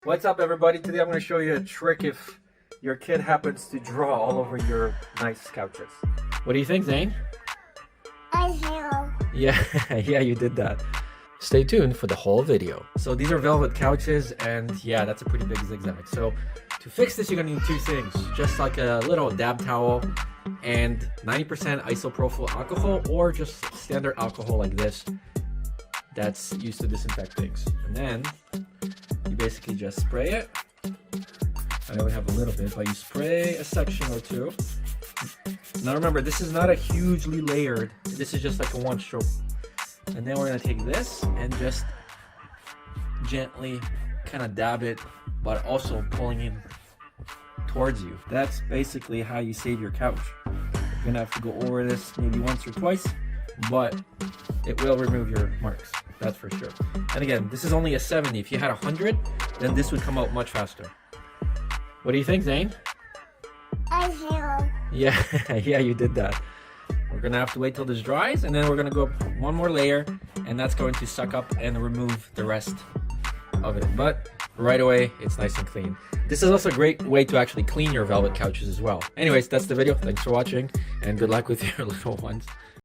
What's up, everybody? Today I'm going to show you a trick if your kid happens to draw all over your nice couches. What do you think, Zane? Eyesore. Yeah, yeah, you did that. Stay tuned for the whole video. So these are velvet couches, and yeah, that's a pretty big zigzag. So to fix this, you're going to need two things. Just like a little dab towel and 90% isopropyl alcohol, or just standard alcohol like this that's used to disinfect things. And then you basically just spray it. I only have a little bit, but you spray a section or two. Now remember, this is not a hugely layered, this is just like a one stroke. And then we're gonna take this and just gently kind of dab it, but also pulling it towards you. That's basically how you save your couch. You're gonna have to go over this maybe once or twice, but it will remove your marks, that's for sure. And again, this is only a 70. If you had 100, then this would come out much faster. What do you think, Zane? Eyesore. Yeah, yeah, you did that. We're gonna have to wait till this dries, and then we're gonna go one more layer, and that's going to suck up and remove the rest of it. But right away, it's nice and clean. This is also a great way to actually clean your velvet couches as well. Anyways, that's the video. Thanks for watching, and good luck with your little ones.